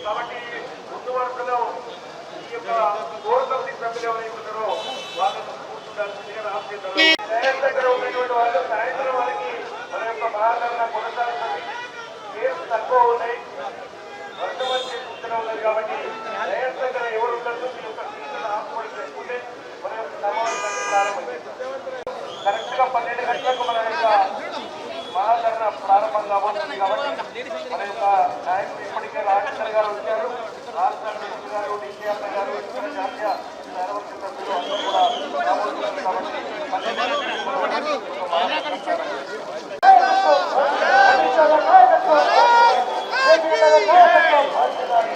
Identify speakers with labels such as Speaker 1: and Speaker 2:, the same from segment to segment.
Speaker 1: కాబట్టి ముందు వరుసలో ఈ యొక్క కోర్ కమిటీ సభ్యులు ఎవరైతే ఉన్నారో వాళ్ళను కూర్చుండాల్సిందిగా రాష్ట్రీయ దగ్గర ఉన్నటువంటి వాళ్ళు సాయంత్రం వారికి మన యొక్క మహాధరణ కొనసాగుతుంది. కేసు తక్కువ ఉన్నాయి, వర్షం వచ్చే సూచన ఉన్నది కాబట్టి దయస్ దగ్గర ఎవరు ఉండదు. మీ యొక్క సీట్లను ఆపుబడి పెట్టుకుంటే మన యొక్క సమావేశాన్ని ప్రారంభించారు. కరెక్ట్ గా 12 గంటలకు మన యొక్క మహాధరణ ప్రారంభం కాబోతుంది. కాబట్టి మన యొక్క నాయకులు ఇప్పటికే రాజేందర్ గారు వచ్చారు, రాష్ట్ర అధ్యక్షులు గారు, డిసిఆర్ గారు, ఇతర జాతీయ సార్వత్రిక సభ్యులు అందరూ కూడా రాబోతున్నారు. కాబట్టి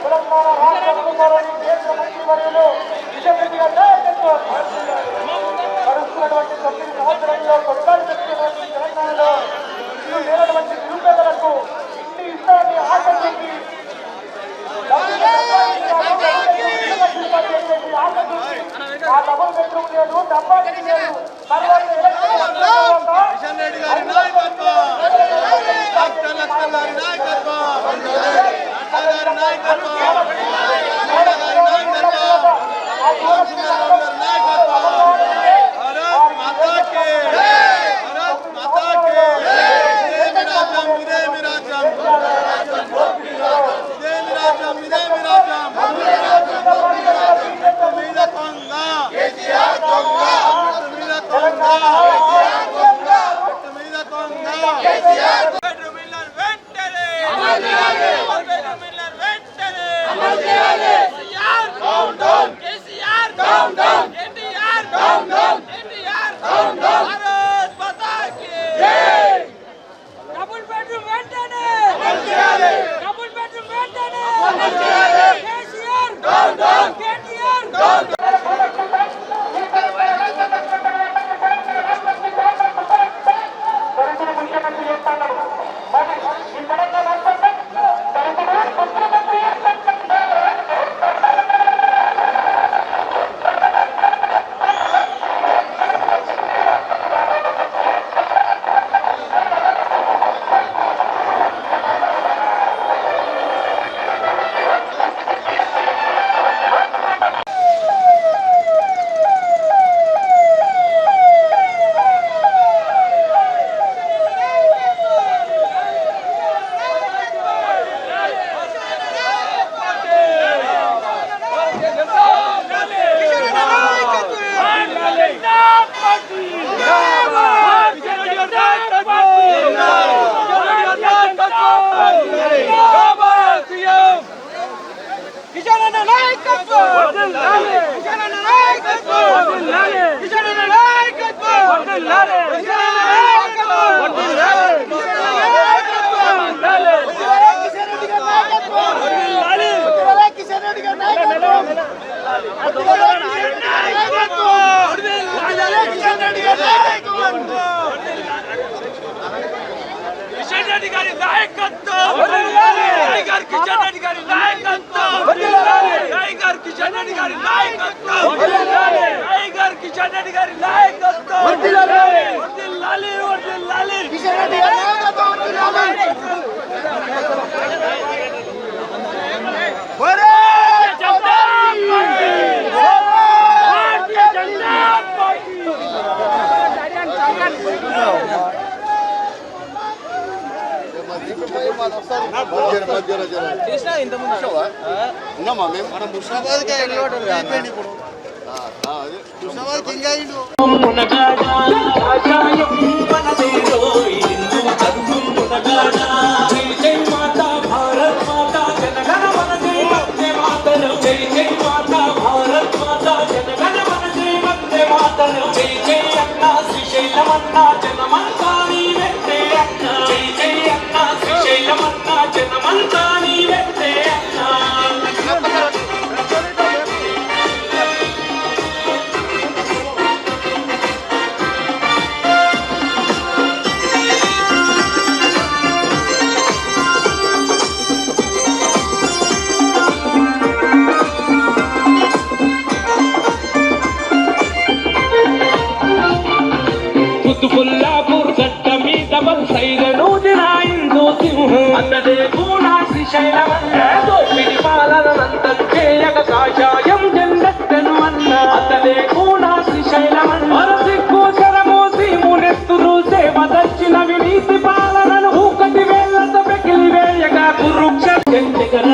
Speaker 1: తెలంగాణ రాష్ట్ర ప్రభుత్వాన్ని కేంద్ర మంత్రివర్యులు కిషన్ రెడ్డి గారి నాయకత్వం గడుస్తున్నటువంటి 9 సంవత్సరాల్లో కొట్లాడి పెట్టినటువంటి తెలంగాణలో ఇల్లు లేనటువంటి నిరుపేదలకు ఇంటి ఇస్తాన్ని ఆకర్షించి ఆ డబుల్ బెడ్రూమ్ లేదు, డబ్బా లేదు. తర్వాత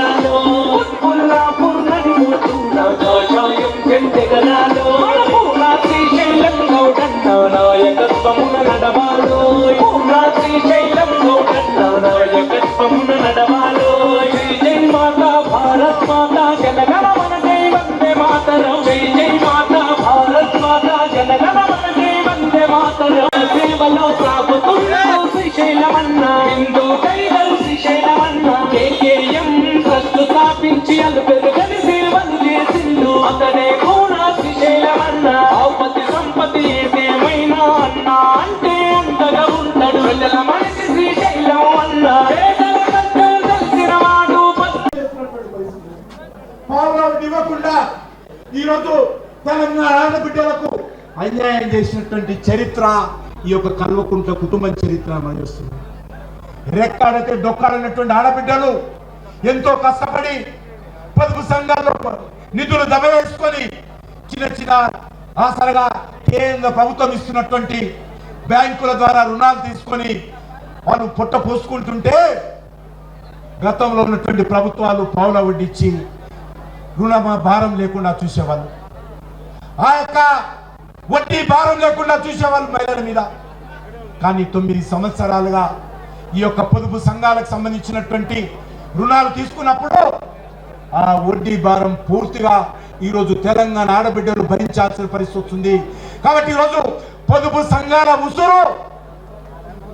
Speaker 2: జగనాలో కొల్లాపూర్ నడిపోతున్న కాషాయం జగనాలో శ్రీశైలం గౌడన్న నాయకత్వమున నడవాలో శ్రీశైలం గౌడన్న నాయకత్వమున నడవాలో జై మాతా భారత్ మాతా జనగణ మన జై వందే మాతరం జై జై మాతా భారత్ మాతా జనగణ మన జై వందే మాతరం సేవలో సాగుతున్నాడు శ్రీశైలమన్న హిందూ టైగర్ శ్రీశైలమన్న కేకేఎం ట్రస్ట్ స్థాపించి అలు పెరుగని సేవలు చేసిండు అతడే కూడా శ్రీశైలమన్న ఆపతి సంపతి ఏదేమైనా అన్నా అంటే అంతగా ఉంటాడు ప్రజల మనిషి శ్రీశైలం అన్న తెలిసిన వాడు
Speaker 3: పావురాలు ఇవ్వకుండా ఈరోజు తెలంగాణ ఆడబిడ్డలకు అన్యాయం చేసినటువంటి చరిత్ర ఈ యొక్క కల్వకుంట్ల కుటుంబం చరిత్ర మనం చూస్తున్నాం. రెక్కాడైతే డొక్కాడైనటువంటి ఆడబిడ్డలు ఎంతో కష్టపడి పొదుపు సంఘాల్లో నిధులు దబవేసుకొని చిన్న చిన్న ఆసరగా కేంద్ర ప్రభుత్వం ఇస్తున్నటువంటి బ్యాంకుల ద్వారా రుణాలు తీసుకొని వాళ్ళు పొట్ట పోసుకుంటుంటే గతంలో ఉన్నటువంటి ప్రభుత్వాలు పావుల వడ్డిచ్చి రుణ భారం లేకుండా చూసేవాళ్ళు. ఆ యొక్క వడ్డీ భారం లేకుండా చూసేవాళ్ళు మహిళల మీద. కానీ 9 సంవత్సరాలుగా ఈ యొక్క పొదుపు సంఘాలకు సంబంధించినటువంటి రుణాలు తీసుకున్నప్పుడు ఆ వడ్డీ భారం పూర్తిగా ఈరోజు తెలంగాణ ఆడబిడ్డలు భరించాల్సిన పరిస్థితి వస్తుంది. కాబట్టి ఈరోజు పొదుపు సంఘాల ఉసురు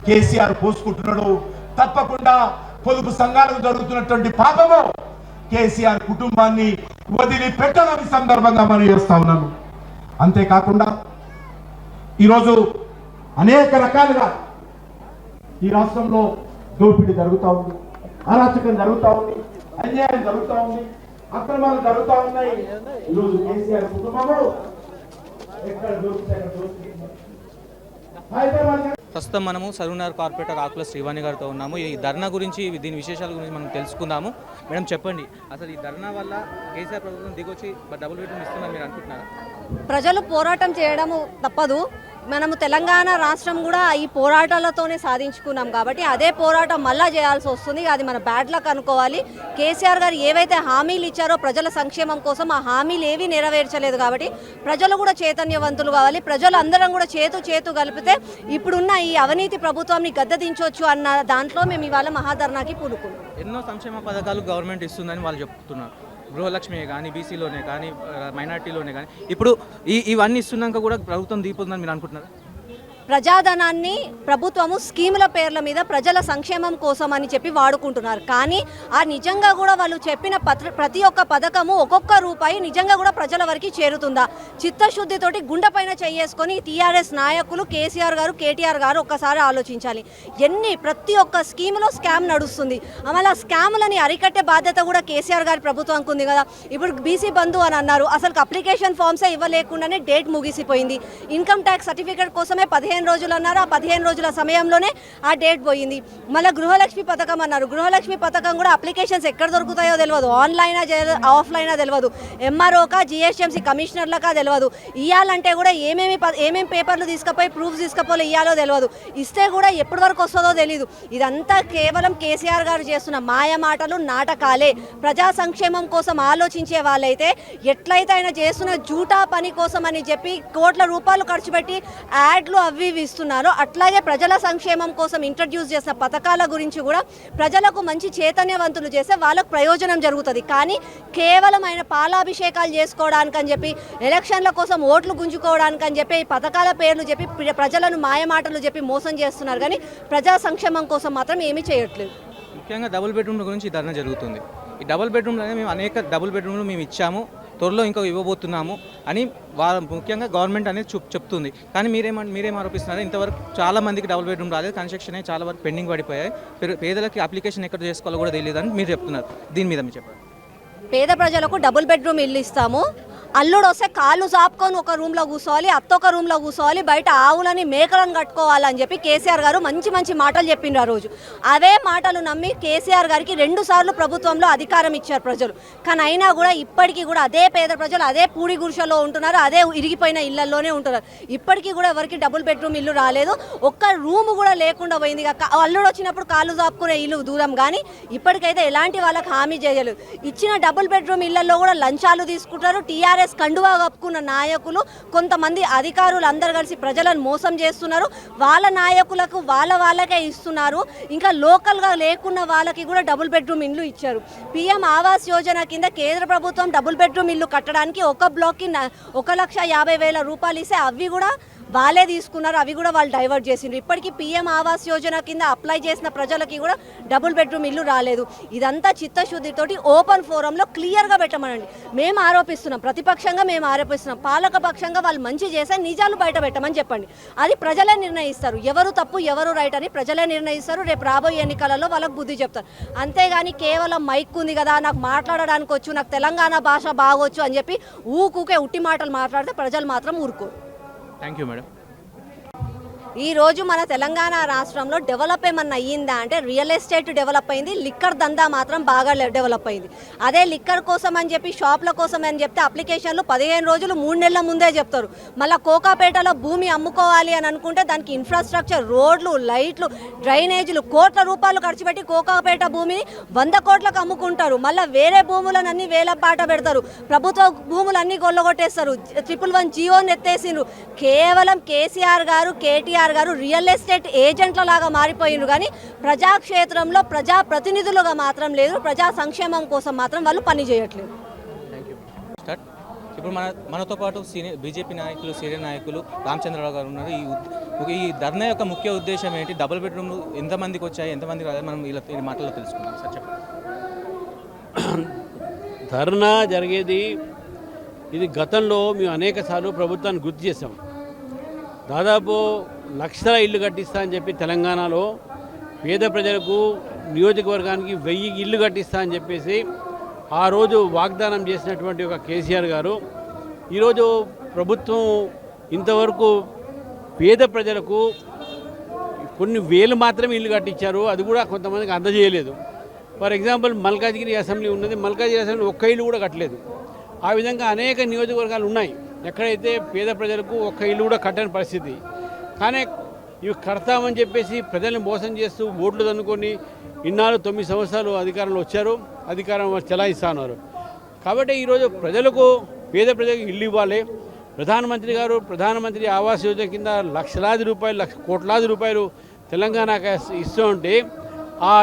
Speaker 3: కేసీఆర్ పోసుకుంటున్నాడు. తప్పకుండా పొదుపు సంఘాలకు జరుగుతున్నటువంటి పాపము కేసీఆర్ కుటుంబాన్ని వదిలిపెట్టదని సందర్భంగా మనం చేస్తా ఉన్నాను. అంతేకాకుండా ఈరోజు అనేక రకాలుగా ఈ రాష్ట్రంలో దోపిడీ జరుగుతూ ఉంది, అరాచకం జరుగుతూ ఉంది, అన్యాయం జరుగుతూ ఉంది, అక్రమాలు జరుగుతూ ఉన్నాయి. ఈరోజు కేసీఆర్ కుటుంబము ఎక్కడ దోపిడీ హైదరాబాద్.
Speaker 4: ప్రస్తుతం మనము సరూనగర్ కార్పొరేటర్ ఆకుల శ్రీవాణి గారితో ఉన్నాము. ఈ ధర్నా గురించి దీని విశేషాల గురించి మనం తెలుసుకుందాము. మేడం చెప్పండి, అసలు ఈ ధర్నా వల్ల కేసీఆర్ ప్రభుత్వం దిగొచ్చి డబుల్ బెడ్రూమ్ ఇస్తుందని మీరు అనుకుంటున్నారా?
Speaker 5: ప్రజలు పోరాటం చేయడము తప్పదు. మనము తెలంగాణ రాష్ట్రం కూడా ఈ పోరాటాలతోనే సాధించుకున్నాం కాబట్టి అదే పోరాటం మళ్ళా చేయాల్సి వస్తుంది. అది మన బ్యాడ్ లక్ అనుకోవాలి. కేసీఆర్ గారు ఏవైతే హామీలు ఇచ్చారో ప్రజల సంక్షేమం కోసం ఆ హామీలు ఏవి నెరవేర్చలేదు కాబట్టి ప్రజలు కూడా చైతన్యవంతులు కావాలి. ప్రజలు అందరం కూడా చేతు కలిపితే ఇప్పుడున్న ఈ అవినీతి ప్రభుత్వాన్ని గద్దెదించవచ్చు అన్న దాంట్లో మేము ఇవాళ మహాధర్నాకి పూనుకున్నాం.
Speaker 4: ఎన్నో సంక్షేమ పథకాలు గవర్నమెంట్ ఇస్తుందని వాళ్ళు చెప్తున్నారు. గృహలక్ష్మి కానీ, బీసీలోనే కానీ, మైనార్టీలోనే కానీ ఇప్పుడు ఇవన్నీ ఇస్తున్నాక కూడా ప్రభుత్వం దిగిపోతుందని మీరు అనుకుంటున్నారు?
Speaker 5: ప్రజాధనాన్ని ప్రభుత్వము స్కీముల పేర్ల మీద ప్రజల సంక్షేమం కోసం అని చెప్పి వాడుకుంటున్నారు. కానీ ఆ నిజంగా కూడా వాళ్ళు చెప్పిన ప్రతి ఒక్క పథకము ఒక్కొక్క రూపాయి నిజంగా కూడా ప్రజల వరకు చేరుతుందా? చిత్తశుద్ధితోటి గుండెపైన చేసుకొని టీఆర్ఎస్ నాయకులు కేసీఆర్ గారు, కేటీఆర్ గారు ఒక్కసారి ఆలోచించాలి. ప్రతి ఒక్క స్కీములో స్కామ్ నడుస్తుంది. అమలు ఆ స్కాములని అరికట్టే బాధ్యత కూడా కేసీఆర్ గారి ప్రభుత్వానికి ఉంది కదా. ఇప్పుడు బీసీ బంధు అని అన్నారు, అసలు అప్లికేషన్ ఫామ్సే ఇవ్వలేకుండానే డేట్ ముగిసిపోయింది. ఇన్కమ్ ట్యాక్స్ సర్టిఫికేట్ కోసమే 15 రోజులు అన్నారు. ఆ 15 రోజుల సమయంలోనే ఆ డేట్ పోయింది. మళ్ళీ గృహలక్ష్మి పథకం అన్నారు. గృహలక్ష్మి పథకం కూడా అప్లికేషన్స్ ఎక్కడ దొరుకుతాయో తెలియదు, ఆన్లైనా ఆఫ్లైనా తెలియదు, ఎంఆర్ఓకా జిహెచ్ఎంసీ కమిషనర్లకా తెలియదు. ఇవ్వాలంటే కూడా ఏమేమి పేపర్లు తీసుకుపోయి ప్రూఫ్స్ తీసుకుపోయి ఇవ్వాలో తెలియదు. ఇస్తే కూడా ఎప్పటి వరకు వస్తుందో తెలియదు. ఇదంతా కేవలం కేసీఆర్ గారు చేస్తున్న మాయ మాటలు, నాటకాలే. ప్రజా సంక్షేమం కోసం ఆలోచించే వాళ్ళైతే ఎట్లయితే ఆయన చేస్తున్న జూటా పని కోసం అని చెప్పి కోట్ల రూపాయలు ఖర్చు పెట్టి యాడ్లు అవి ఇస్తున్నారో అట్లాగే ప్రజల సంక్షేమం కోసం ఇంట్రడ్యూస్ చేసిన పథకాల గురించి కూడా ప్రజలకు మంచి చైతన్యవంతులు చేస్తే వాళ్ళకు ప్రయోజనం జరుగుతుంది. కానీ కేవలం ఆయన పాలాభిషేకాలు చేసుకోవడానికి అని చెప్పి, ఎలక్షన్ల కోసం ఓట్లు గుంజుకోవడానికి అని చెప్పి ఈ పథకాల పేర్లు చెప్పి ప్రజలను మాయమాటలు చెప్పి మోసం చేస్తున్నారు. కానీ ప్రజా సంక్షేమం కోసం మాత్రం ఏమీ చేయట్లేదు.
Speaker 4: ముఖ్యంగా డబుల్ బెడ్రూమ్ల గురించి ధర్నా జరుగుతుంది. ఈ డబుల్ బెడ్రూమ్లోనే మేము అనేక డబుల్ బెడ్రూమ్లు మేము ఇచ్చాము, త్వరలో ఇంకా ఇవ్వబోతున్నాము అని ముఖ్యంగా గవర్నమెంట్ అనేది చెప్తుంది. కానీ మీరేం ఆరోపిస్తున్నారు? ఇంతవరకు చాలా మందికి డబుల్ బెడ్రూమ్ రాలేదు, కన్స్ట్రక్షన్ అయ్యి చాలా వరకు పెండింగ్ పడిపోయాయి, పేదలకి అప్లికేషన్ ఎక్కడ చేసుకోవాలో కూడా తెలియదు అని మీరు చెప్తున్నారు. దీని మీద మీరు చెప్పండి.
Speaker 5: పేద ప్రజలకు డబుల్ బెడ్రూమ్ ఇల్లు ఇస్తాము, అల్లుడు వస్తే కాళ్ళు చాపుకొని ఒక రూమ్లో కూర్చోవాలి, అత్తొక రూమ్లో కూర్చోవాలి, బయట ఆవులని మేకలను కట్టుకోవాలని చెప్పి కేసీఆర్ గారు మంచి మంచి మాటలు చెప్పిండ్రు ఆ రోజు. అవే మాటలు నమ్మి కేసీఆర్ గారికి 2 సార్లు ప్రభుత్వంలో అధికారం ఇచ్చారు ప్రజలు. కానీ అయినా కూడా ఇప్పటికీ కూడా అదే పేద ప్రజలు అదే పూడి గుడిసెలో ఉంటున్నారు, అదే ఇరిగిపోయిన ఇళ్లలోనే ఉంటున్నారు. ఇప్పటికీ కూడా ఎవరికి డబుల్ బెడ్రూమ్ ఇల్లు రాలేదు, ఒక్క రూమ్ కూడా లేకుండా పోయింది. అల్లుడు వచ్చినప్పుడు కాళ్ళు చాపుకునే ఇల్లు దూరం, కానీ ఇప్పటికైతే ఎలాంటి వాళ్ళకి హామీ చేయలేదు. ఇచ్చిన డబుల్ బెడ్రూమ్ ఇళ్లలో కూడా లంచాలు తీసుకుంటారు. టీఆర్ఎస్ కండువా కప్పుకున్న నాయకులు కొంతమంది అధికారులు అందరు కలిసి ప్రజలను మోసం చేస్తున్నారు. వాళ్ళ నాయకులకు వాళ్ళకే ఇస్తున్నారు. ఇంకా లోకల్గా లేకున్న వాళ్ళకి కూడా డబుల్ బెడ్రూమ్ ఇల్లు ఇచ్చారు. పీఎం ఆవాస్ యోజన కింద కేంద్ర ప్రభుత్వం డబుల్ బెడ్రూమ్ ఇల్లు కట్టడానికి ఒక బ్లాక్కి 1,50,000 రూపాయలు ఇస్తే అవి కూడా వాళ్ళే తీసుకున్నారు, అవి కూడా వాళ్ళు డైవర్ట్ చేసిండ్రు. ఇప్పటికీ పీఎం ఆవాస్ యోజన కింద అప్లై చేసిన ప్రజలకి కూడా డబుల్ బెడ్రూమ్ ఇల్లు రాలేదు. ఇదంతా చిత్తశుద్ధితోటి ఓపెన్ ఫోరంలో క్లియర్గా పెట్టమనండి. మేము ఆరోపిస్తున్నాం, ప్రతిపక్షంగా మేము ఆరోపిస్తున్నాం, పాలక పక్షంగా వాళ్ళు మంచి చేస్తే నిజాలు బయట పెట్టమని చెప్పండి. అది ప్రజలే నిర్ణయిస్తారు, ఎవరు తప్పు ఎవరు రైట్ అని ప్రజలే నిర్ణయిస్తారు. రేపు రాబోయే ఎన్నికలలో వాళ్ళకు బుద్ధి చెప్తారు. అంతేగాని కేవలం మైక్ ఉంది కదా, నాకు మాట్లాడడానికి వచ్చు, నాకు తెలంగాణ భాష బాగొచ్చు అని చెప్పి ఊకే ఉట్టి మాటలు మాట్లాడితే ప్రజలు మాత్రం ఊరుకోరు.
Speaker 4: Thank you madam.
Speaker 5: ఈరోజు మన తెలంగాణ రాష్ట్రంలో డెవలప్ ఏమన్నా అయ్యిందా అంటే రియల్ ఎస్టేట్ డెవలప్ అయింది, లిక్కర్ దందా మాత్రం బాగా డెవలప్ అయింది. అదే లిక్కర్ కోసం అని చెప్పి షాప్ల కోసం అని చెప్తే అప్లికేషన్లు 15 రోజులు 3 నెలల ముందే చెప్తారు. మళ్ళీ కోకాపేటలో భూమి అమ్ముకోవాలి అని అనుకుంటే దానికి ఇన్ఫ్రాస్ట్రక్చర్, రోడ్లు, లైట్లు, డ్రైనేజీలు కోట్ల రూపాయలు ఖర్చు పెట్టి కోకాపేట భూమిని 100 కోట్లకు అమ్ముకుంటారు. మళ్ళీ వేరే భూములను అన్ని వేల పాట పెడతారు. ప్రభుత్వ భూములన్నీ గొల్లగొట్టేస్తారు. 111 జీవోని ఎత్తేసిండ్రు. కేవలం కేసీఆర్ గారు, కేటీఆర్ గారు రియల్ ఎస్టేట్ ఏజెంట్ల లాగా మారిపోయినారు, కానీ ప్రజాక్షేత్రంలో ప్రజా ప్రతినిధులుగా మాత్రం లేదు. ప్రజా సంక్షేమం కోసం మాత్రం వాళ్ళు పని చేయట్లేదు.
Speaker 4: Thank you. స్టార్ట్. ఇప్పుడు మనతో పాటు బీజేపీ నాయకులు, సీనియర్ నాయకులు రామచంద్రరావు గారు ఉన్నారు. ఈ ధర్నా యొక్క ముఖ్య ఉద్దేశం ఏంటి? డబుల్ బెడ్రూమ్లు ఎంతమందికి వచ్చాయి, ఎంతమందికి రాలేదు, మనం ఇలా ఈ మాటల్లో తెలుసుకుందాం. సార్ చెప్పండి.
Speaker 6: ధర్నా జరిగేది ఇది గతంలో మేము అనేక సార్లు ప్రభుత్వాన్ని గుర్తు చేసాం. దాదాపు లక్షల ఇల్లు కట్టిస్తా అని చెప్పి తెలంగాణలో పేద ప్రజలకు నియోజకవర్గానికి 1000 ఇల్లు కట్టిస్తా అని చెప్పేసి ఆ రోజు వాగ్దానం చేసినటువంటి ఒక కేసీఆర్ గారు ఈరోజు ప్రభుత్వం ఇంతవరకు పేద ప్రజలకు కొన్ని వేలు మాత్రమే ఇల్లు కట్టించారు. అది కూడా కొంతమందికి అందజేయలేదు. ఫర్ ఎగ్జాంపుల్ మల్కాజ్గిరి అసెంబ్లీ ఉన్నది, మల్కాజ్గిరి అసెంబ్లీ ఒక్క ఇల్లు కూడా కట్టలేదు. ఆ విధంగా అనేక నియోజకవర్గాలు ఉన్నాయి ఎక్కడైతే పేద ప్రజలకు ఒక్క ఇల్లు కూడా కట్టని పరిస్థితి. కానీ ఇవి కడతామని చెప్పేసి ప్రజల్ని మోసం చేస్తూ ఓట్లు తన్నుకొని ఇన్నాళ్ళు 9 సంవత్సరాలు అధికారంలో వచ్చారు, అధికారం చెలాయిస్తా ఉన్నారు. కాబట్టి ఈరోజు ప్రజలకు, పేద ప్రజలకు ఇల్లు ఇవ్వాలి. ప్రధానమంత్రి ఆవాస్ యోజన కింద లక్షలాది రూపాయలు, కోట్లాది రూపాయలు తెలంగాణకు ఇస్తూ ఉంటే ఆ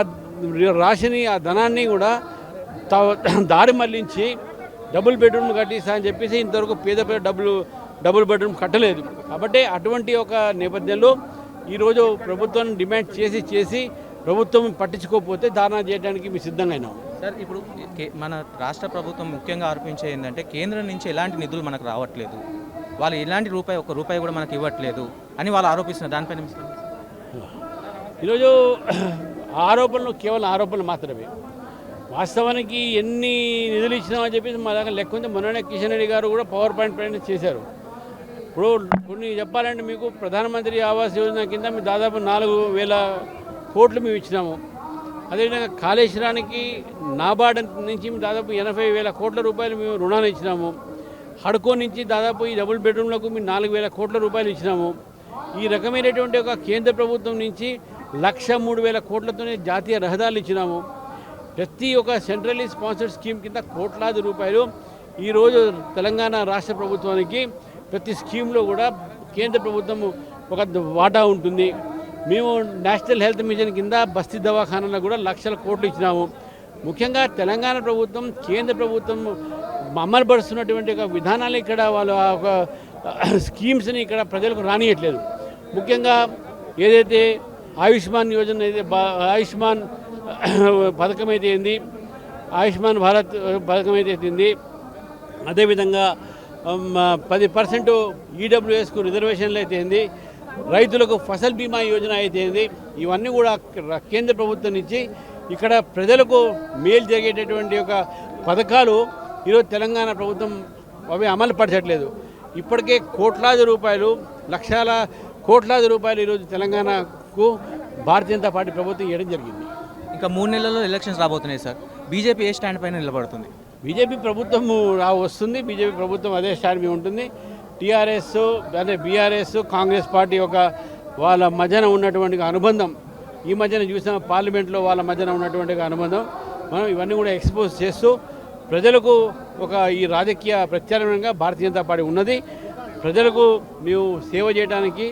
Speaker 6: రాశిని, ఆ ధనాన్ని కూడా దారి మళ్లించి డబుల్ బెడ్రూమ్ కట్టిస్తా అని చెప్పేసి ఇంతవరకు పేద డబుల్ బెడ్రూమ్ కట్టలేదు. కాబట్టి అటువంటి ఒక నేపథ్యంలో ఈరోజు ప్రభుత్వం డిమాండ్ చేసి ప్రభుత్వం పట్టించుకోకపోతే ధారణ చేయడానికి మేము సిద్ధంగా అయినాం.
Speaker 4: సార్, ఇప్పుడు మన రాష్ట్ర ప్రభుత్వం ముఖ్యంగా ఆరోపించేది ఏంటంటే కేంద్రం నుంచి ఎలాంటి నిధులు మనకు రావట్లేదు, వాళ్ళు ఎలాంటి ఒక్క రూపాయి కూడా మనకు ఇవ్వట్లేదు అని వాళ్ళు ఆరోపిస్తున్నారు. దానిపైన
Speaker 6: ఈరోజు ఆరోపణలు కేవలం ఆరోపణలు మాత్రమే. వాస్తవానికి ఎన్ని నిధులు ఇచ్చినామని చెప్పేసి మా దగ్గర లెక్క ఉంది. మొన్ననే కిషన్ రెడ్డి గారు కూడా పవర్ పాయింట్ ప్రకటన చేశారు. ఇప్పుడు కొన్ని చెప్పాలంటే మీకు ప్రధానమంత్రి ఆవాస్ యోజన కింద మేము దాదాపు 4,000 కోట్లు మేము ఇచ్చినాము. అదేవిధంగా కాళేశ్వరానికి నాబార్డ్ నుంచి దాదాపు 80,000 కోట్ల రూపాయలు మేము రుణాలు ఇచ్చినాము. హడ్కో నుంచి దాదాపు ఈ డబుల్ బెడ్రూమ్లకు మేము 4,000 కోట్ల రూపాయలు ఇచ్చినాము. ఈ రకమైనటువంటి ఒక కేంద్ర ప్రభుత్వం నుంచి 1,03,000 కోట్లతోనే జాతీయ రహదారులు ఇచ్చినాము. ప్రతి ఒక్క సెంట్రల్లీ స్పాన్సర్డ్ స్కీమ్ కింద కోట్లాది రూపాయలు ఈరోజు తెలంగాణ రాష్ట్ర ప్రభుత్వానికి ప్రతి స్కీమ్లో కూడా కేంద్ర ప్రభుత్వం ఒక వాటా ఉంటుంది. మేము నేషనల్ హెల్త్ మిషన్ కింద బస్తీ దవాఖానాలకు కూడా లక్షల కోట్లు ఇచ్చినాము. ముఖ్యంగా తెలంగాణ ప్రభుత్వం, కేంద్ర ప్రభుత్వం అమలుపరుస్తున్నటువంటి ఒక విధానాలు ఇక్కడ వాళ్ళు ఒక స్కీమ్స్ని ఇక్కడ ప్రజలకు రానియట్లేదు. ముఖ్యంగా ఏదైతే ఆయుష్మాన్ యోజన, ఆయుష్మాన్ పథకం అయితే ఏంది, ఆయుష్మాన్ భారత్ పథకం అయితే ఏంది, అదేవిధంగా 10% ఈడబ్ల్యూఎస్కు రిజర్వేషన్లు అయితే ఏంది, రైతులకు ఫసల్ బీమా యోజన అయితే ఏంది, ఇవన్నీ కూడా కేంద్ర ప్రభుత్వం నుంచి ఇక్కడ ప్రజలకు మేలు జరిగేటటువంటి ఒక పథకాలు ఈరోజు తెలంగాణ ప్రభుత్వం అవి అమలు పరచట్లేదు. ఇప్పటికే కోట్లాది రూపాయలు కోట్లాది రూపాయలు ఈరోజు తెలంగాణకు భారతీయ జనతా పార్టీ ప్రభుత్వం ఇవ్వడం జరిగింది.
Speaker 4: ఇంకా 3 నెలల్లో ఎలక్షన్స్ రాబోతున్నాయి సార్. బీజేపీ ఏ స్టాండ్ పైన నిలబడుతుంది?
Speaker 6: బీజేపీ ప్రభుత్వం వస్తుంది. బీజేపీ ప్రభుత్వం అదే స్టాండ్ మీద ఉంటుంది. టీఆర్ఎస్ అదే బీఆర్ఎస్ కాంగ్రెస్ పార్టీ వాళ్ళ మధ్యన ఉన్నటువంటి అనుబంధం, ఈ మధ్యన చూసిన పార్లమెంట్లో వాళ్ళ మధ్యన ఉన్నటువంటి అనుబంధం మనం ఇవన్నీ కూడా ఎక్స్పోజ్ చేస్తూ ప్రజలకు ఈ రాజకీయ ప్రత్యామ్నాయంగా భారతీయ జనతా పార్టీ ఉన్నది. ప్రజలకు మేము సేవ చేయడానికి,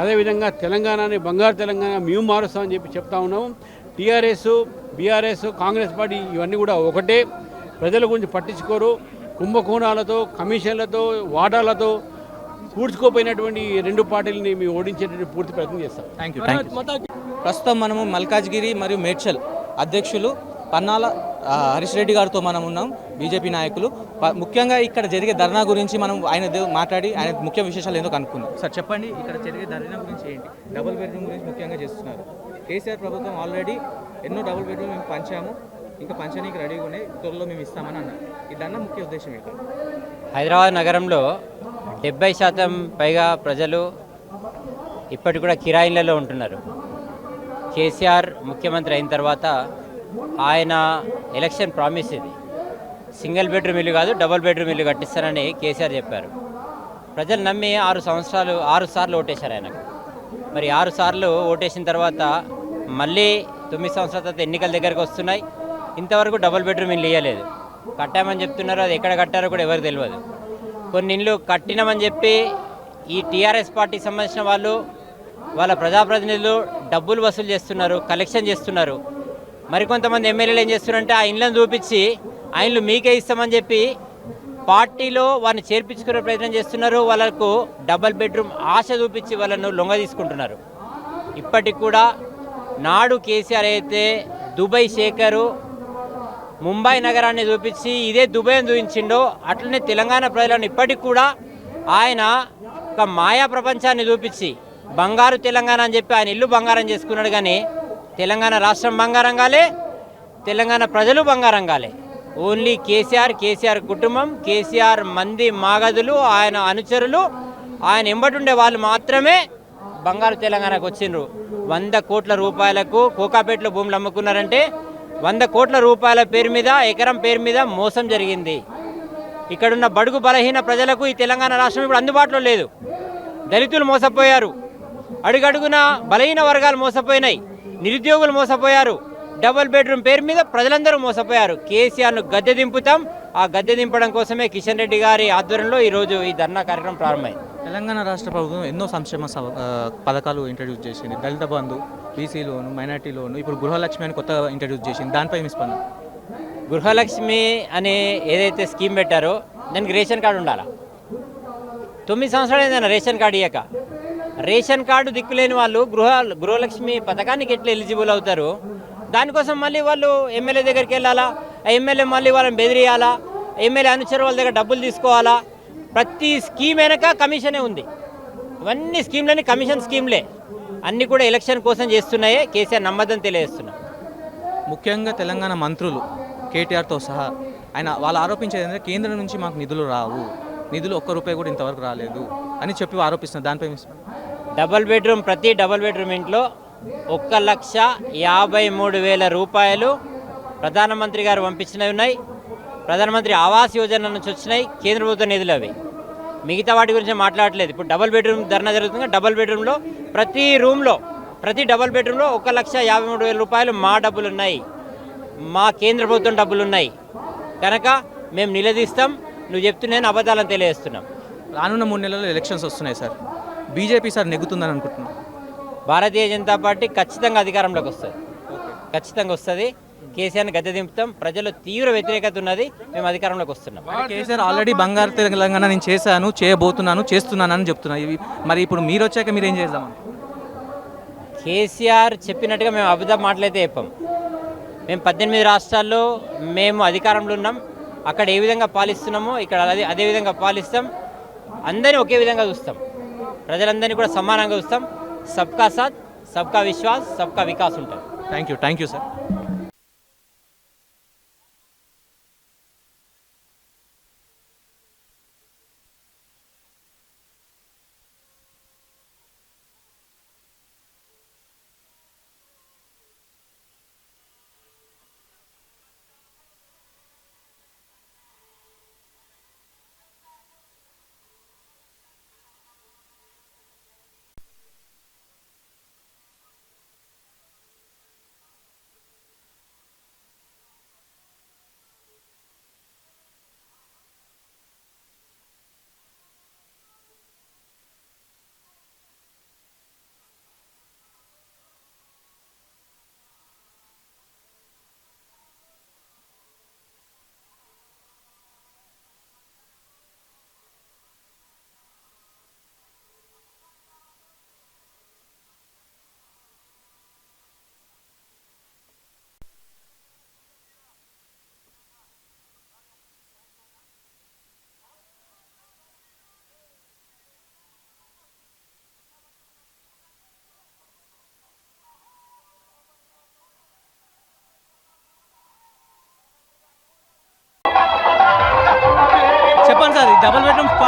Speaker 6: అదేవిధంగా తెలంగాణని బంగారు తెలంగాణ మేము మారుస్తామని చెప్తా ఉన్నాము. టీఆర్ఎస్ బీఆర్ఎస్ కాంగ్రెస్ పార్టీ ఇవన్నీ కూడా ఒకటే. ప్రజల గురించి పట్టించుకోరు. కుంభకోణాలతో, కమిషన్లతో, వాటాలతో పూడ్చుకోపోయినటువంటి 2 పార్టీలని మేము ఓడించేటువంటి పూర్తి ప్రయత్నం చేస్తాం.
Speaker 4: Thank you. ప్రస్తుతం మనము మల్కాజ్గిరి మరియు మేడ్చల్ అధ్యక్షులు పన్నాల హరీష్ రెడ్డి గారితో మనం ఉన్నాం, బీజేపీ నాయకులు. ముఖ్యంగా ఇక్కడ జరిగే ధర్నా గురించి మనం ఆయన మాట్లాడి ఆయన ముఖ్య విశేషాలు ఏందో కనుక్కుందాం. సార్ చెప్పండి, ఇక్కడ జరిగే ధర్నా గురించి ఏంటి? డబుల్ బెడ్రూమ్ గురించి ముఖ్యంగా చేస్తున్నారు. కేసీఆర్ ప్రభుత్వం ఆల్రెడీ ఎన్నో డబుల్ బెడ్రూమ్ మేము పంచాము, ఇంకా పంచనీకి రెడీగా ఉన్నాయి, త్వరలో మేము ఇస్తామని అన్నారు. ఈ ధర్నా ముఖ్య ఉద్దేశం ఏంటి?
Speaker 7: హైదరాబాద్ నగరంలో 70% పైగా ప్రజలు ఇప్పటికి కూడా కిరాయిలలో ఉంటున్నారు. కేసీఆర్ ముఖ్యమంత్రి అయిన తర్వాత ఆయన ఎలక్షన్ ప్రామిస్ ఇది, సింగిల్ బెడ్రూమ్ ఇల్లు కాదు డబుల్ బెడ్రూమ్ ఇల్లు కట్టిస్తానని కేసీఆర్ చెప్పారు. ప్రజలు నమ్మి 6 సార్లు ఓటేశారు ఆయనకు. మరి 6 సార్లు ఓటేసిన తర్వాత మళ్ళీ 9 సంవత్సరాల తర్వాత ఎన్నికల దగ్గరకు వస్తున్నాయి. ఇంతవరకు డబుల్ బెడ్రూమ్ ఇల్లు ఇవ్వలేదు. కట్టామని చెప్తున్నారు, అది ఎక్కడ కట్టారో కూడా ఎవరికి తెలియదు. కొన్ని ఇళ్ళు కట్టినామని చెప్పి ఈ టీఆర్ఎస్ పార్టీకి సంబంధించిన వాళ్ళ ప్రజాప్రతినిధులు డబ్బులు వసూలు చేస్తున్నారు, కలెక్షన్ చేస్తున్నారు. మరికొంతమంది ఎమ్మెల్యేలు ఏం చేస్తున్నారంటే ఆ ఇండ్లను చూపించి ఆ ఇండ్లు మీకే ఇస్తామని చెప్పి పార్టీలో వారిని చేర్పించుకునే ప్రయత్నం చేస్తున్నారు. వాళ్ళకు డబుల్ బెడ్రూమ్ ఆశ చూపించి వాళ్ళను లొంగ తీసుకుంటున్నారు. ఇప్పటికి కూడా నాడు కేసీఆర్ అయితే దుబాయ్ శేఖరు ముంబై నగరాన్ని చూపించి ఇదే దుబాయ్ అని చూపించిండో అట్లనే తెలంగాణ ప్రజలను ఇప్పటికి కూడా ఆయన ఒక మాయా ప్రపంచాన్ని చూపించి బంగారు తెలంగాణ అని చెప్పి ఆయన ఇల్లు బంగారం చేసుకున్నాడు. కానీ తెలంగాణ రాష్ట్రం బంగారం కాలే, తెలంగాణ ప్రజలు బంగారం కాలే. ఓన్లీ కేసీఆర్ కుటుంబం, కేసీఆర్ మంది మాగదులు, ఆయన అనుచరులు, ఆయన ఎంబటుండే వాళ్ళు మాత్రమే బంగారు తెలంగాణకు వచ్చిండ్రు. 100 కోట్ల రూపాయలకు కోకాపేటలో భూములు అమ్ముకున్నారంటే 100 కోట్ల రూపాయల పేరు మీద, ఎకరం పేరు మీద మోసం జరిగింది. ఇక్కడున్న బడుగు బలహీన ప్రజలకు ఈ తెలంగాణ రాష్ట్రం ఇప్పుడు అందుబాటులో లేదు. దళితులు మోసపోయారు, అడుగడుగున బలహీన వర్గాలు మోసపోయినాయి, నిరుద్యోగులు మోసపోయారు. డబుల్ బెడ్రూమ్ పేరు మీద ప్రజలందరూ మోసపోయారు. కేసీఆర్ను గద్దె దింపుతాం. ఆ గద్దె దింపడం కోసమే కిషన్ రెడ్డి గారి ఆధ్వర్యంలో ఈరోజు ఈ ధర్నా కార్యక్రమం ప్రారంభమైంది.
Speaker 4: తెలంగాణ రాష్ట్ర ప్రభుత్వం ఎన్నో సంక్షేమ పథకాలు ఇంట్రడ్యూస్ చేసింది. దళిత బంధు, బీసీ లోను, మైనార్టీ లోను, ఇప్పుడు గృహలక్ష్మి అని కొత్తగా ఇంట్రడ్యూస్ చేసింది. దానిపై మీ స్పందన?
Speaker 7: గృహలక్ష్మి అనే ఏదైతే స్కీమ్ పెట్టారో దానికి రేషన్ కార్డు ఉండాలా? 9 సంవత్సరాలు ఏదైనా రేషన్ కార్డు ఇయ్యక, రేషన్ కార్డు దిక్కులేని వాళ్ళు గృహలక్ష్మి పథకానికి ఎట్లా ఎలిజిబుల్ అవుతారు? దానికోసం మళ్ళీ వాళ్ళు ఎమ్మెల్యే దగ్గరికి వెళ్ళాలా, ఆ ఎమ్మెల్యే మళ్ళీ వాళ్ళని బెదిరియాలా, ఎమ్మెల్యే అనుచరు వాళ్ళ దగ్గర డబ్బులు తీసుకోవాలా. ప్రతి స్కీమ్ వెనక కమిషనే ఉంది. ఇవన్నీ స్కీమ్లని కమిషన్ స్కీమ్లే, అన్నీ కూడా ఎలక్షన్ కోసం చేస్తున్నాయే. కేసీఆర్ నమ్మద్దని తెలియజేస్తున్నా.
Speaker 4: ముఖ్యంగా తెలంగాణ మంత్రులు కేటీఆర్తో సహా వాళ్ళు ఆరోపించేది ఏంటంటే కేంద్రం నుంచి మాకు నిధులు రావు, నిధులు ₹1 కూడా ఇంతవరకు రాలేదు అని చెప్పి ఆరోపిస్తున్నారు. దానిపై
Speaker 7: ప్రతి డబుల్ బెడ్రూమ్ ఇంట్లో 1,53,000 రూపాయలు ప్రధానమంత్రి గారు పంపించినవి ఉన్నాయి. ప్రధానమంత్రి ఆవాస్ యోజన నుంచి వచ్చినాయి, కేంద్ర ప్రభుత్వ నిధులు అవి. మిగతా వాటి గురించి మాట్లాడలేదు. ఇప్పుడు డబుల్ బెడ్రూమ్ ధర్నా జరుగుతుంది. డబుల్ బెడ్రూమ్లో ప్రతి డబుల్ బెడ్రూమ్లో 1,53,000 రూపాయలు మా డబ్బులు ఉన్నాయి, మా కేంద్ర ప్రభుత్వం డబ్బులు ఉన్నాయి. కనుక మేము నిలదీస్తాం. నువ్వు చెప్తున్నాను అబద్ధాలను తెలియజేస్తున్నాం.
Speaker 4: రానున్న 3 నెలల్లో ఎలక్షన్స్ వస్తున్నాయి సార్. బీజేపీ సార్ నెగ్గుతుందని అనుకుంటున్నాను.
Speaker 7: భారతీయ జనతా పార్టీ ఖచ్చితంగా అధికారంలోకి వస్తుంది, ఖచ్చితంగా వస్తుంది. కేసీఆర్ని గద్దె దింపుతాం. ప్రజలు తీవ్ర వ్యతిరేకత ఉన్నది, మేము అధికారంలోకి వస్తున్నాం.
Speaker 4: కేసీఆర్ ఆల్రెడీ బంగారు తెలంగాణ నేను చేశాను, చేస్తున్నాను అని చెప్తున్నాను. మరి ఇప్పుడు మీరు వచ్చాక మీరు ఏం చేద్దామని?
Speaker 7: కేసీఆర్ చెప్పినట్టుగా మేము అబద్ధం మాటలైతే చెప్పాం. మేము 18 రాష్ట్రాల్లో మేము అధికారంలో ఉన్నాం. అక్కడ ఏ విధంగా పాలిస్తున్నామో ఇక్కడ అదే విధంగా పాలిస్తాం. అందరినీ ఒకే విధంగా చూస్తాం, ప్రజలందరినీ కూడా సమానంగా చూస్తాం. సబ్కా సాత్, సబ్కా విశ్వాస్, సబ్కా వికాస్ ఉంటుంది.
Speaker 4: Thank you sir.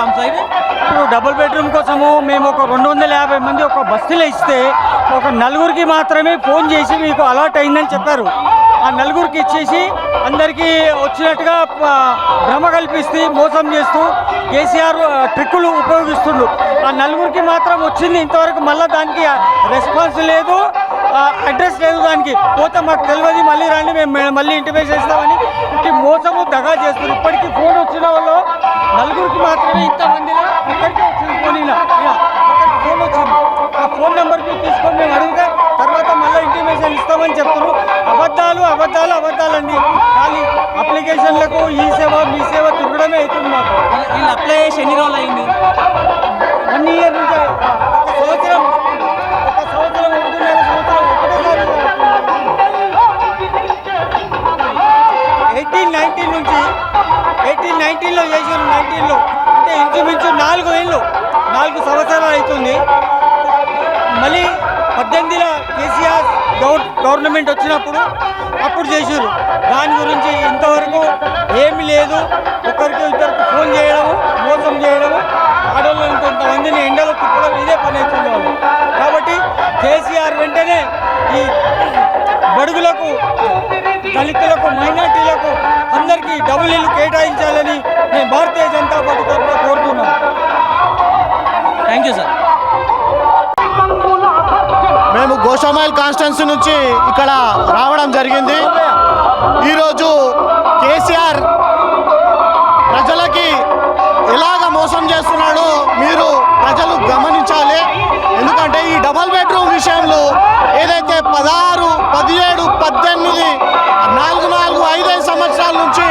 Speaker 8: ఇప్పుడు డబుల్ బెడ్రూమ్ కోసము మేము ఒక 250 మంది ఒక బస్తీలో ఇస్తే ఒక నలుగురికి మాత్రమే ఫోన్ చేసి మీకు అలాట్ అయిందని చెప్పారు. ఆ నలుగురికి ఇచ్చేసి అందరికీ వచ్చినట్టుగా భ్రమ కల్పిస్తూ మోసం చేస్తూ కేసీఆర్ ట్రిక్కులు ఉపయోగిస్తుండు. ఆ నలుగురికి మాత్రం వచ్చింది ఇంతవరకు, మళ్ళీ దానికి రెస్పాన్స్ లేదు, అడ్రస్ లేదు. దానికి పోతే మాకు తెలియదు, మళ్ళీ రండి మేము మళ్ళీ ఇంటిమేషన్ ఇస్తామని ఇట్టి మోసము దగా చేస్తారు. ఇప్పటికీ ఫోన్ వచ్చిన వాళ్ళు నలుగురికి మాత్రమే ఇంతమందిలో ఇక్కడికి వచ్చింది. ఫోన్ వచ్చింది, ఆ ఫోన్ నెంబర్కి తీసుకొని మేము అడిగితే తర్వాత మళ్ళీ ఇంటిమేషన్ ఇస్తామని చెప్తున్నారు. అబద్ధాలండి. ఖాళీ అప్లికేషన్లకు ఈ సేవ మీ సేవ తిరగడమే అవుతుంది. మాకు
Speaker 4: వీళ్ళు అప్లై చేసి ఎన్ని రోజులు అయింది?
Speaker 8: 1 ఇయర్ నుంచి ఒక సంవత్సరం ఒకటేసారి 18-19 నుంచి 18-19లో చేశారు. 19లో అంటే ఇంచుమించు 4 సంవత్సరాలు అవుతుంది. మళ్ళీ 18లో కేసీఆర్ గవర్నమెంట్ వచ్చినప్పుడు అప్పుడు చేశారు. దాని గురించి ఇంతవరకు ఏమీ లేదు. ఒకరికి ఇద్దరికి ఫోన్ చేయడము, మోసం చేయడము, ఆడవాళ్ళు ఇంకొంతమందిని ఎండలో తిప్పడం ఇదే పని అవుతుంది వాళ్ళు. కాబట్టి కేసీఆర్ వెంటనే ఈ బడుగులకు, దళితులకు, మైనార్టీలకు అందరికీ డబుల్ ఇల్లు కేటాయించాలని నేను భారతీయ జనతా పార్టీ తరఫున కోరుతున్నాను.
Speaker 4: Thank you sir.
Speaker 9: మేము గోషామైల్ కాన్స్టిట్యున్సీ నుంచి ఇక్కడ రావడం జరిగింది. ఈరోజు కేసీఆర్ ప్రజలకి ఎలాగ మోసం చేస్తున్నాడో మీరు ప్రజలు గమనించాలి. ఎందుకంటే ఈ డబల్ బెడ్రూమ్ విషయంలో ఏదైతే 16, 17, 18, 4, 5 సంవత్సరాల నుంచి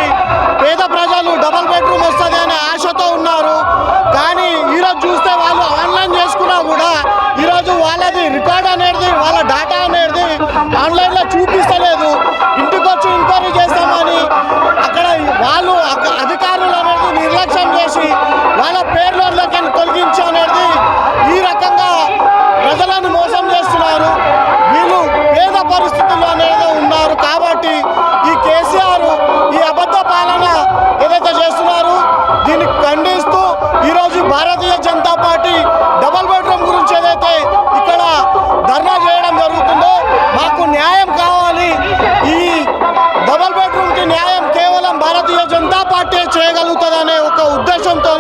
Speaker 9: పేద ప్రజలు డబల్ బెడ్రూమ్ వస్తుంది అనే ఆశతో ఉన్నారు. కానీ ఈరోజు చూస్తే వాళ్ళు ఆన్లైన్ చేసుకున్నా కూడా ఈరోజు వాళ్ళది రికార్డ్ అనేది, వాళ్ళ డేటా అనేది ఆన్లైన్లో చూపిస్తలేదు. ఇంటికి వచ్చి ఎంక్వైరీ చేస్తామని అక్కడ వాళ్ళు అధికారులు అనేది నిర్లక్ష్యం చేసి వాళ్ళ పేర్లకి తొలగించి అనేది ఈ రకంగా ప్రజలను మోసం చేస్తున్నారు. వీళ్ళు పేద పరిస్థితుల్లో అనేది ఉన్నారు. కాబట్టి ఈ కేసీఆర్ ఈ అబద్ధ పాలన ఏదైతే చేస్తున్నారు దీన్ని ఖండిస్తూ ఈరోజు Bharatiya Janata party double bedroom గురించి ఏదైతే ఇక్కడ ధర్నా చేయడం జరుగుతుందో, మాకు న్యాయం కావాలి. ఈ డబల్ బెడ్రూమ్కి న్యాయం కేవలం భారతీయ జనతా పార్టీ చేయగలుగుతుందనే ఒక ఉద్దేశంతో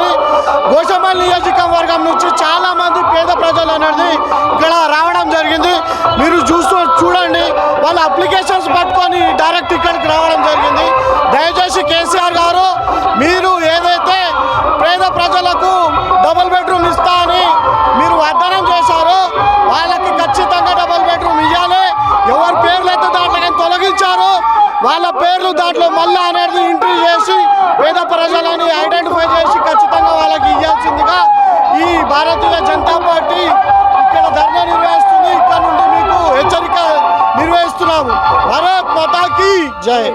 Speaker 9: గోషామైల్ నియోజకవర్గం నుంచి చాలా మంది పేద ప్రజలు అనేది ఇక్కడ రావడం జరిగింది. మీరు చూడండి, వాళ్ళ అప్లికేషన్స్ పట్టుకొని డైరెక్ట్ ఇక్కడికి రావడం జరిగింది. దయచేసి కేసీఆర్ గారు, మీరు ఏదైతే పేద ప్రజలకు డబుల్ బెడ్రూమ్ ఇస్తా అని మీరు వాగ్దానం చేశారో వాళ్ళకి ఖచ్చితంగా డబుల్ బెడ్రూమ్ ఇవ్వాలి. ఎవరి పేర్లు అయితే దాంట్లో తొలగించారో వాళ్ళ పేర్లు దాంట్లో మళ్ళీ అనేది ఎంట్రీ చేసి పేద ప్రజలని ఐడెంటిఫై చేసి ఖచ్చితంగా వాళ్ళకి ఇవ్వాల్సిందిగా ఈ భారతీయ జనతా పార్టీ ఇక్కడ ధర్నా నిర్వహిస్తుంది. ఇక్కడ నుండి మీకు హెచ్చరిక నిర్వహిస్తున్నాము. భారత్ మాతా కీ జై.